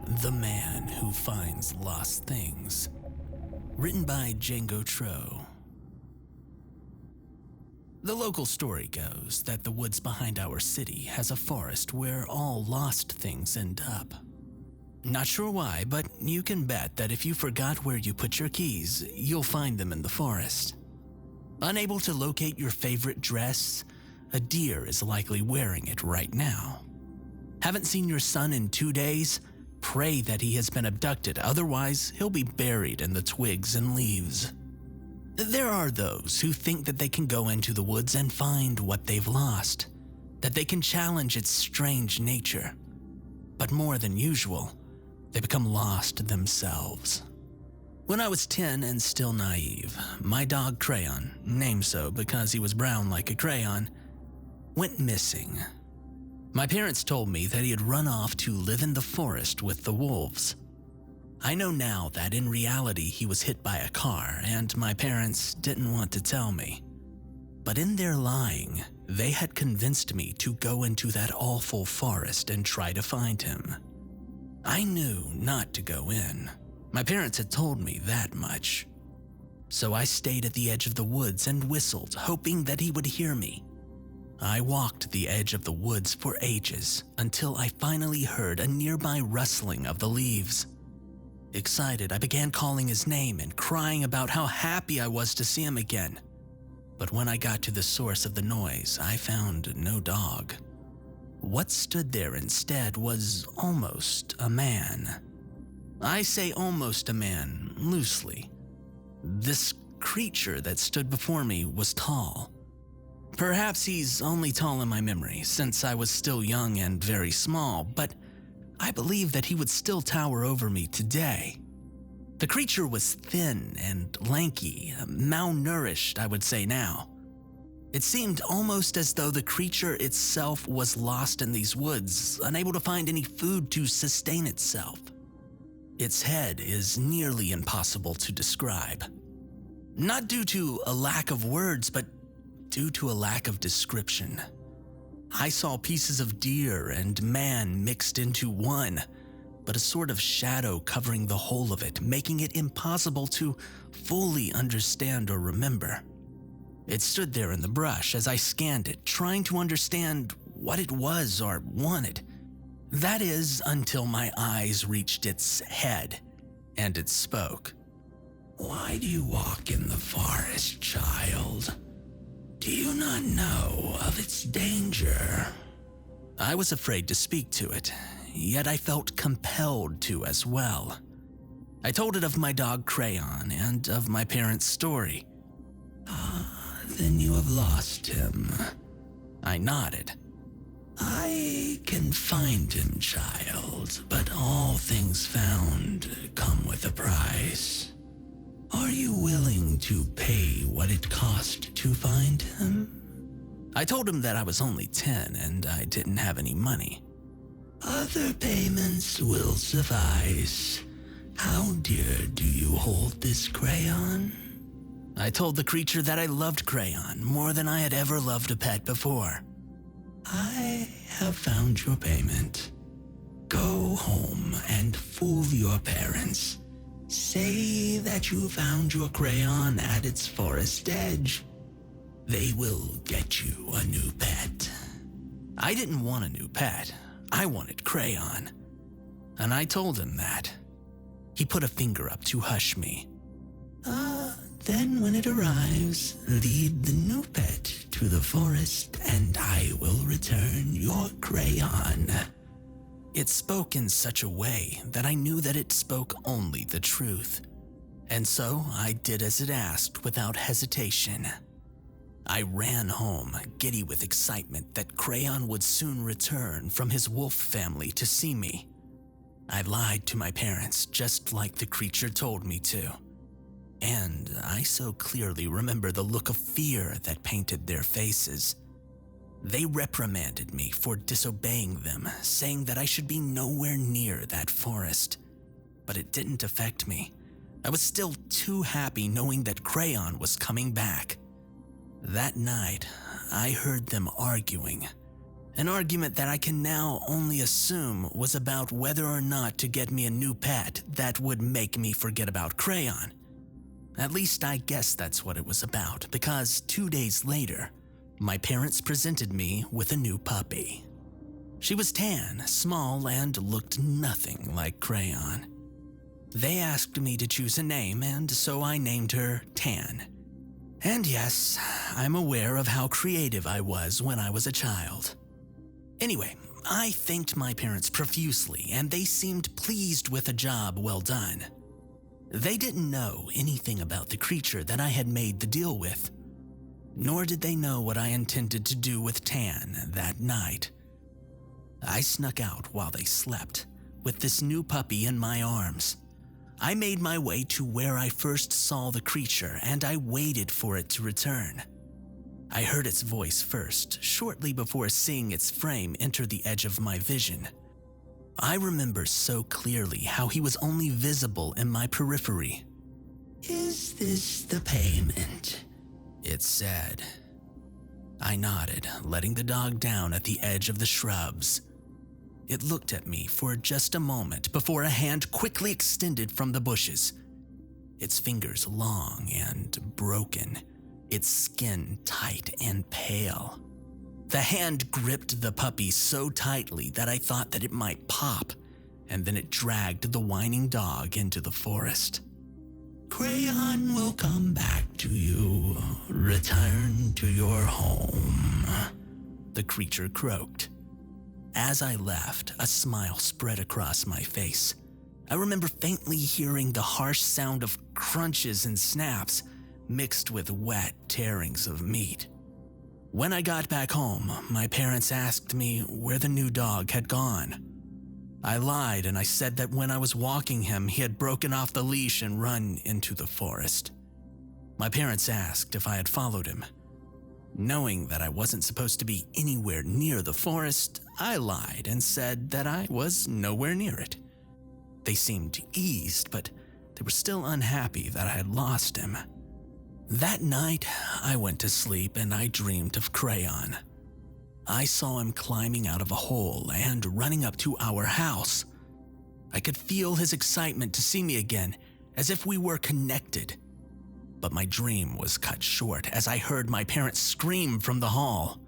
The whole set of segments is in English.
The Man Who Finds Lost Things, written by Jangotro. The local story goes that the woods behind our city has a forest where all lost things end up. Not sure why, but you can bet that if you forgot where you put your keys, you'll find them in the forest. Unable to locate your favorite dress, a deer is likely wearing it right now. Haven't seen your son in 2 days? Pray that he has been abducted, otherwise he'll be buried in the twigs and leaves. There are those who think that they can go into the woods and find what they've lost, that they can challenge its strange nature. But more than usual, they become lost themselves. When I was 10 and still naive, my dog Crayon, named so because he was brown like a crayon, went missing. My parents told me that he had run off to live in the forest with the wolves. I know now that in reality he was hit by a car and my parents didn't want to tell me. But in their lying, they had convinced me to go into that awful forest and try to find him. I knew not to go in. My parents had told me that much. So I stayed at the edge of the woods and whistled, hoping that he would hear me. I walked the edge of the woods for ages until I finally heard a nearby rustling of the leaves. Excited, I began calling his name and crying about how happy I was to see him again. But when I got to the source of the noise, I found no dog. What stood there instead was almost a man. I say almost a man loosely. This creature that stood before me was tall. Perhaps he's only tall in my memory, since I was still young and very small, but I believe that he would still tower over me today. The creature was thin and lanky, malnourished, I would say now. It seemed almost as though the creature itself was lost in these woods, unable to find any food to sustain itself. Its head is nearly impossible to describe. Not due to a lack of words, but due to a lack of description. I saw pieces of deer and man mixed into one, but a sort of shadow covering the whole of it, making it impossible to fully understand or remember. It stood there in the brush as I scanned it, trying to understand what it was or wanted. That is, until my eyes reached its head, and it spoke. "Why do you walk in the forest, child? Do you not know of its danger?" I was afraid to speak to it, yet I felt compelled to as well. I told it of my dog Crayon and of my parents' story. "Ah, then you have lost him." I nodded. "I can find him, child, but all things found come with a price. Are you willing to pay what it cost to find him?" I told him that I was only 10 and I didn't have any money. "Other payments will suffice. How dear do you hold this crayon?" I told the creature that I loved Crayon more than I had ever loved a pet before. "I have found your payment. Go home and fool your parents. Say that you found your crayon at its forest edge. They will get you a new pet." I didn't want a new pet. I wanted Crayon. And I told him that. He put a finger up to hush me. Then when it arrives, lead the new pet to the forest and I will return your crayon." It spoke in such a way that I knew that it spoke only the truth. And so I did as it asked without hesitation. I ran home, giddy with excitement that Crayon would soon return from his wolf family to see me. I lied to my parents just like the creature told me to. And I so clearly remember the look of fear that painted their faces. They reprimanded me for disobeying them, saying that I should be nowhere near that forest. But it didn't affect me. I was still too happy knowing that Crayon was coming back. That night, I heard them arguing, An argument that I can now only assume was about whether or not to get me a new pet that would make me forget about Crayon. At least I guess that's what it was about, because 2 days later, my parents presented me with a new puppy. She was tan, small, and looked nothing like Crayon. They asked me to choose a name, and so I named her Tan. And yes, I'm aware of how creative I was when I was a child. Anyway, I thanked my parents profusely, and they seemed pleased with a job well done. They didn't know anything about the creature that I had made the deal with, nor did they know what I intended to do with Tan that night. I snuck out while they slept, with this new puppy in my arms. I made my way to where I first saw the creature, and I waited for it to return. I heard its voice first, shortly before seeing its frame enter the edge of my vision. I remember so clearly how he was only visible in my periphery. "Is this the payment?" it said. I nodded, letting the dog down at the edge of the shrubs. It looked at me for just a moment before a hand quickly extended from the bushes. Its fingers long and broken, its skin tight and pale. The hand gripped the puppy so tightly that I thought that it might pop, and then it dragged the whining dog into the forest. "Crayon will come back to you. Return to your home," the creature croaked. As I left, a smile spread across my face. I remember faintly hearing the harsh sound of crunches and snaps, mixed with wet tearings of meat. When I got back home, my parents asked me where the new dog had gone. I lied and I said that when I was walking him, he had broken off the leash and run into the forest. My parents asked if I had followed him. Knowing that I wasn't supposed to be anywhere near the forest, I lied and said that I was nowhere near it. They seemed eased, but they were still unhappy that I had lost him. That night, I went to sleep and I dreamed of Crayon. I saw him climbing out of a hole and running up to our house. I could feel his excitement to see me again, as if we were connected. But my dream was cut short as I heard my parents scream from the hall.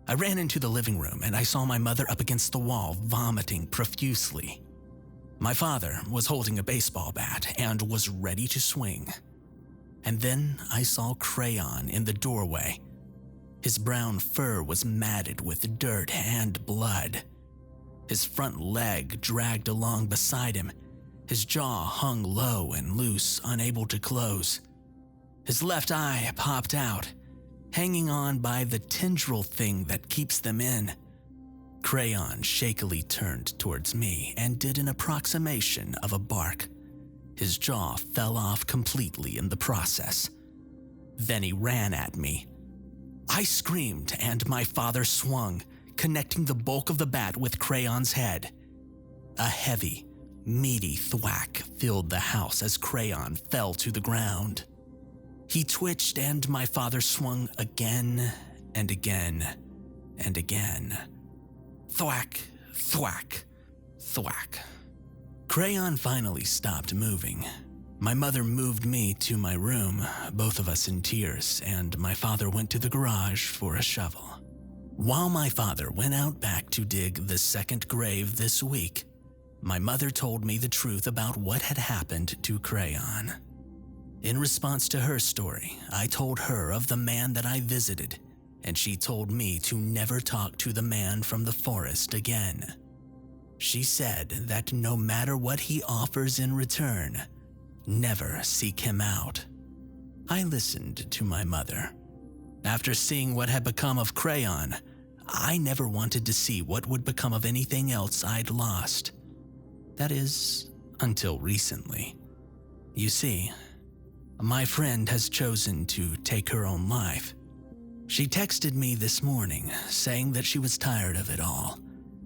I ran into the living room and I saw my mother up against the wall, vomiting profusely. My father was holding a baseball bat and was ready to swing. And then I saw Crayon in the doorway. His brown fur was matted with dirt and blood. His front leg dragged along beside him. His jaw hung low and loose, unable to close. His left eye popped out, hanging on by the tendril thing that keeps them in. Crayon shakily turned towards me and did an approximation of a bark. His jaw fell off completely in the process. Then he ran at me. I screamed and my father swung, connecting the bulk of the bat with Crayon's head. A heavy, meaty thwack filled the house as Crayon fell to the ground. He twitched and my father swung again and again and again. Thwack, thwack, thwack. Crayon finally stopped moving. My mother moved me to my room, both of us in tears, and my father went to the garage for a shovel. While my father went out back to dig the second grave this week, my mother told me the truth about what had happened to Crayon. In response to her story, I told her of the man that I visited, and she told me to never talk to the man from the forest again. She said that no matter what he offers in return, never seek him out. I listened to my mother. After seeing what had become of Crayon, I never wanted to see what would become of anything else I'd lost. That is, until recently. You see, my friend has chosen to take her own life. She texted me this morning saying that she was tired of it all,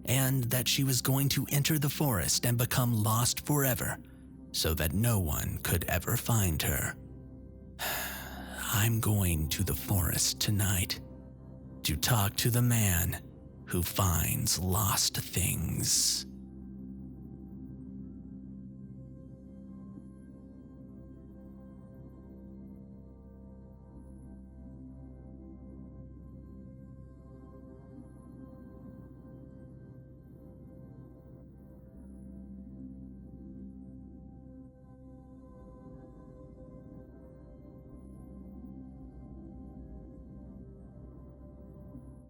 and that she was going to enter the forest and become lost forever so that no one could ever find her. I'm going to the forest tonight to talk to the man who finds lost things.